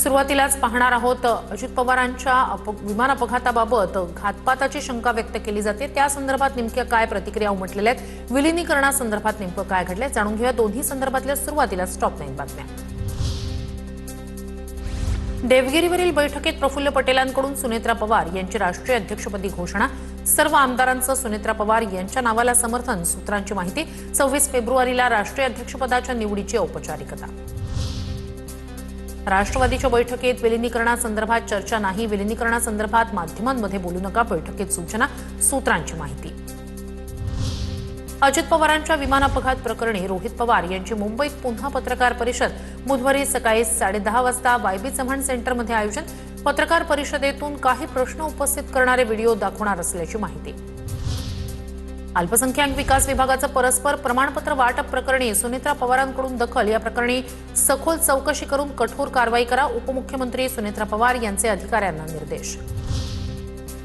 सुरुवातीलाच पाहणार आहोत अजित पवारांच्या विमान अपघाताबाबत घातपाताची शंका व्यक्त केली जाते। त्या संदर्भात नेमक्या काय प्रतिक्रिया उमटलेल्या आहेत, विलिनीकरणासंदर्भात नेमकं काय घडलंय जाणून घेऊया। दोन्ही संदर्भातल्या सुरुवातीलाच टॉप 9 बातम्या। देवगिरीवरील बैठकीत प्रफुल्ल पटेलांकडून सुनेत्रा पवार यांची राष्ट्रीय अध्यक्षपदी घोषणा। सर्व आमदारांचं सुनेत्रा पवार यांच्या नावाला समर्थन। सूत्रांची माहिती 26 फेब्रुवारीला राष्ट्रीय अध्यक्षपदाच्या निवडीची औपचारिकता। राष्ट्रवादीच्या बैठकीत विलिनीकरणासंदर्भात चर्चा नाही। विलिनीकरणासंदर्भात माध्यमांमध्ये बोलू नका, बैठकीत सूचना। सूत्रांची माहिती अजित पवारांच्या विमान अपघात प्रकरणी रोहित पवार यांची मुंबईत पुन्हा पत्रकार परिषद। बुधवारी सकाळी 10:30 वाजता वायबी चव्हाण सेंटरमध्ये आयोजन। पत्रकार परिषदेतून काही प्रश्न उपस्थित करणारे व्हिडिओ दाखवणार असल्याची माहिती। अल्पसंख्याक विकास विभागाचं परस्पर प्रमाणपत्र वाटप प्रकरणी सुनेत्रा पवारांकडून दखल। या प्रकरणी सखोल चौकशी करून कठोर कारवाई करा, उपमुख्यमंत्री सुनेत्रा पवार यांचे अधिकाऱ्यांना निर्देश।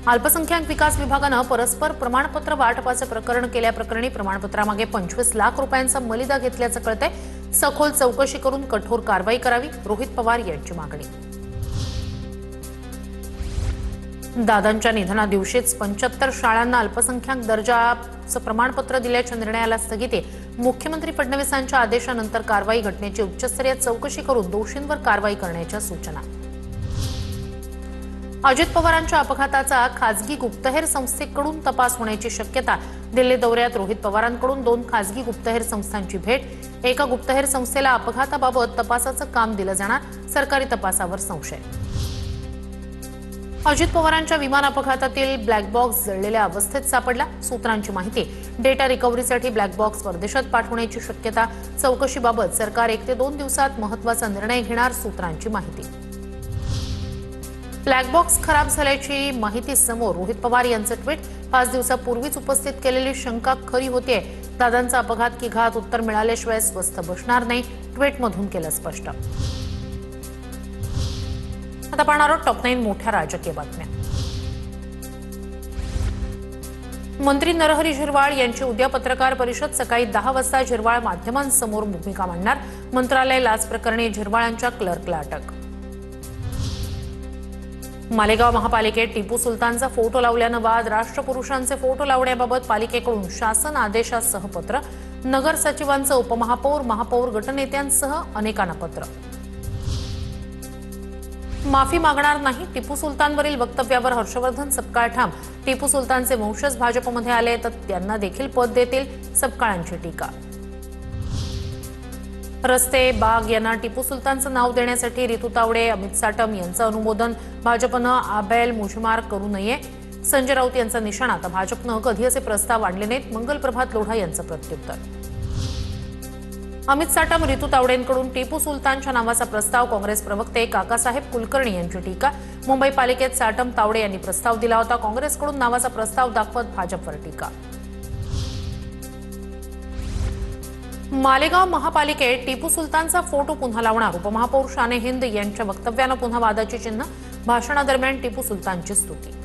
अल्पसंख्याक विकास विभागानं परस्पर प्रमाणपत्र वाटपाचं प्रकरण केल्याप्रकरणी प्रमाणपत्रामागे 25 लाख रुपयांचा मलिदा घेतल्याचं कळतंय। सखोल चौकशी करून कठोर कारवाई करावी, रोहित पवार यांची मागणी। दादांच्या निधनादिवशीच 75 शाळांना अल्पसंख्याक दर्जाचं प्रमाणपत्र दिल्याच्या निर्णयाला स्थगिती। मुख्यमंत्री फडणवीसांच्या आदेशानंतर कारवाई। घटनेची उच्चस्तरीय चौकशी करून दोषींवर कारवाई करण्याच्या सूचना। अजित पवारांच्या अपघाताचा खासगी गुप्तहेर संस्थेकडून तपास होण्याची शक्यता। दिल्ली दौऱ्यात रोहित पवारांकडून 2 खासगी गुप्तहेर संस्थांची भेट। एका गुप्तहेर संस्थेला अपघाताबाबत तपासाचं काम दिलं जाणार, सरकारी तपासावर संशय। अजित पवारांच्या विमान अपघातातील ब्लॅक बॉक्स जळलेल्या अवस्थेत सापडला। सूत्रांची माहिती डेटा रिकव्हरीसाठी ब्लॅक बॉक्स परदेशात पाठवण्याची शक्यता। चौकशीबाबत सरकार 1 ते 2 दिवसात महत्त्वाचा निर्णय घेणार। सूत्रांची माहिती ब्लॅक बॉक्स खराब झाल्याची माहिती समोर। रोहित पवार यांचं ट्विट 5 दिवसापूर्वीच उपस्थित केलेली शंका खरी होतीये। दादांचा अपघात की घात, उत्तर मिळाल्याशिवाय स्वस्थ बसणार नाही, ट्विटमधून केलं स्पष्ट। आता पाहणार आहोत टॉप 9 मोठ्या राजकीय बातम्या। मंत्री नरहरी झिरवाळ यांची उद्या पत्रकार परिषद। सकाळी 10 वाजता झिरवाळ माध्यमांसमोर भूमिका मांडणार। मंत्रालय लाच प्रकरणी झिरवाळांच्या क्लर्कला अटक। मालेगाव महापालिकेत टिपू सुलतानचा फोटो लावल्यानं वाद। राष्ट्रपुरुषांचे फोटो लावण्याबाबत पालिकेकडून शासन आदेशासह पत्र। नगर सचिवांचं उपमहापौर, महापौर गटनेत्यांसह अनेकांना पत्र। माफी मागणार नाही, टिपू सुलतानवरील वक्तव्यावर हर्षवर्धन सपकाळ ठाम। टिपू सुलतानचे वंशज भाजपमध्ये आले तर त्यांना देखील पद देतील, सपकाळांची टीका। रस्ते बाग यांना टिपू सुलतानचं नाव देण्यासाठी रितू तावडे, अमित साटम यांचं अनुमोदन। भाजपनं आबेल मुजमार करू नये, संजय राऊत यांचा निशाणा। तर भाजपनं कधी असे प्रस्ताव आणले नाहीत, मंगलप्रभात लोढा यांचं प्रत्युत्तर। अमित साटम, रितू तावडेंकडून टिपू सुलतानच्या नावाचा प्रस्ताव। काँग्रेस प्रवक्ते काकासाहेब कुलकर्णी यांची टीका। मुंबई पालिकेत साटम तावडे यांनी प्रस्ताव दिला होता, काँग्रेसकडून नावाचा प्रस्ताव दाखवत भाजपवर टीका। मालेगाव महापालिकेत टिपू सुलतानचा फोटो पुन्हा लावणार। उपमहापौर शाने हिंद यांच्या वक्तव्यानं पुन्हा वादाची चिन्ह। भाषणादरम्यान टिपू सुलतानची स्तुती।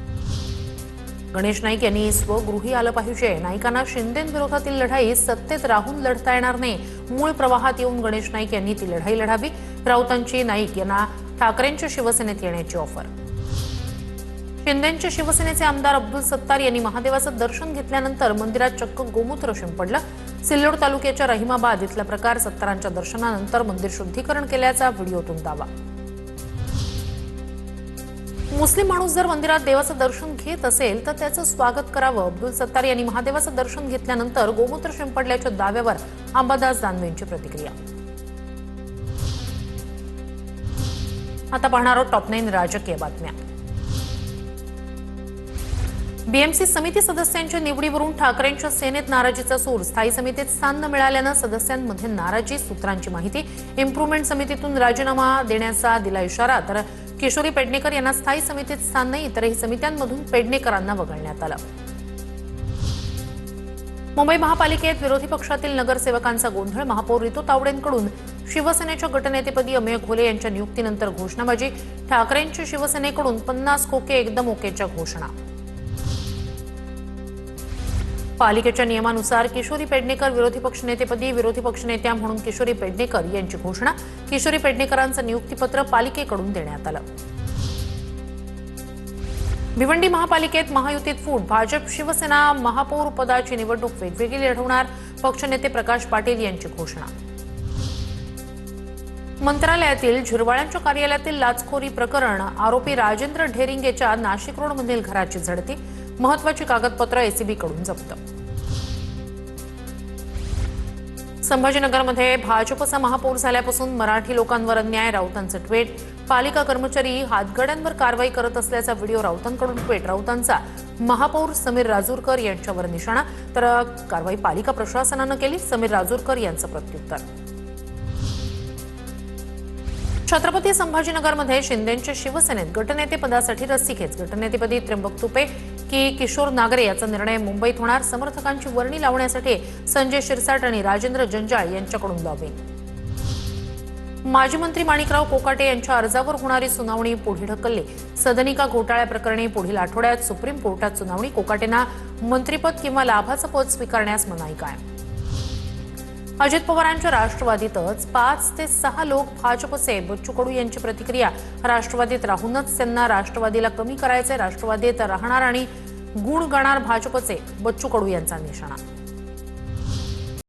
गणेश नाईक यांनी स्वगृही आलं पाहिजे। नाईकांना शिंदेंविरोधातील लढाई सत्तेत राहून लढता येणार नाही, मूळ प्रवाहात येऊन गणेश नाईक यांनी ती लढाई लढावी। राऊतांची नाईक यांना ठाकरेंच्या शिवसेनेत येण्याची ऑफर। शिंदेंचे शिवसेनेचे आमदार अब्दुल सत्तार यांनी महादेवाचं दर्शन घेतल्यानंतर मंदिरात चक्क गोमूत्र शिंपडलं। सिल्लोड तालुक्याच्या रहिमाबाद इथला प्रकार। सत्तारांच्या दर्शनानंतर मंदिर शुद्धीकरण केल्याचा व्हिडिओतून दावा। मुस्लिम माणूस जर मंदिरात देवाचं दर्शन घेत असेल तर त्याचं स्वागत करावं। अब्दुल सत्तार यांनी महादेवाचं दर्शन घेतल्यानंतर गोमूत्र शिंपडल्याच्या दाव्यावर अंबादास दानवेंची प्रतिक्रिया। आता पाहणार आहोत टॉप 9 राजकीय बातम्या। बीएमसी समिती सदस्यांच्या निवडीवरून ठाकरेंच्या सेनेत नाराजीचा सूर। स्थायी समितीत स्थान न मिळाल्यानं सदस्यांमध्ये नाराजी। सूत्रांची माहिती इम्प्रुव्हमेंट समितीतून राजीनामा देण्याचा दिला इशारा। तर किशोरी पेडणेकर यांना स्थायी समितीत स्थान नाही, इतरही समित्यांमधून पेडणेकरांना वगळण्यात आलं। मुंबई महापालिकेत विरोधी पक्षातील नगरसेवकांचा गोंधळ। महापौर रितू तावडेंकडून शिवसेनेच्या गटनेतेपदी अमेय घोले यांच्या नियुक्तीनंतर घोषणाबाजी। ठाकरेंच्या शिवसेनेकडून 50 खोके एकदम ओकेच्या घोषणा। पालिकेच्या नियमानुसार किशोरी पेडणेकर विरोधी पक्षनेतेपदी विरोधी पक्षनेत्या म्हणून किशोरी पेडणेकर यांची घोषणा. किशोरी पेडणेकरांचं नियुक्तीपत्र पालिकेकडून देण्यात आलं. भिवंडी महापालिकेत महायुतीत फूट. भाजप शिवसेना महापौर पदाची निवडणूक वेगवेगळी लढवणार. पक्षनेते प्रकाश पाटील यांची घोषणा. मंत्रालयातील झिरवाळ्यांच्या कार्यालयातील लाचखोरी प्रकरण. आरोपी राजेंद्र ढेरिंगेच्या नाशिक रोडमधील घराची झडती. महत्वाची कागदपत्र एसीबीकडून जप्त. संभाजीनगरमध्ये भाजपचा महापौर झाल्यापासून मराठी लोकांवर अन्याय. राऊतांचं ट्विट. पालिका कर्मचारी हातगड्यांवर कारवाई करत असल्याचा व्हिडिओ राऊतांकडून ट्विट. राऊतांचा महापौर समीर राजूरकर यांच्यावर निशाणा. तर कारवाई पालिका प्रशासनानं केली. समीर राजूरकर यांचं प्रत्युत्तर. छत्रपती संभाजीनगरमध्ये शिंदेंच्या शिवसेनेत गटनेतेपदासाठी रस्सीखेच. गटनेतेपदी त्र्यंबक तुपे की किशोर नागरे याचा निर्णय मुंबईत होणार. समर्थकांची वर्णी लावण्यासाठी संजय शिरसाट आणि राजेंद्र जंजाळ यांच्याकडून लॉबिंग. माजी मंत्री माणिकराव कोकाटे यांच्या अर्जावर होणारी सुनावणी पुढे ढकलली. सदनिका घोटाळ्याप्रकरणी पुढील आठवड्यात सुप्रीम कोर्टात सुनावणी. कोकाटेंना मंत्रिपद किंवा लाभाचं पद स्वीकारण्यास मनाई काय. अजित पवारांच्या राष्ट्रवादीतच 5 ते 6 लोक भाजपचे. बच्चू कडू यांची प्रतिक्रिया. राष्ट्रवादीत राहूनच त्यांना राष्ट्रवादीला कमी करायचे. राष्ट्रवादीत राहणार आणि गुण गाणार भाजपचे. बच्चू कडू यांचा निशाणा.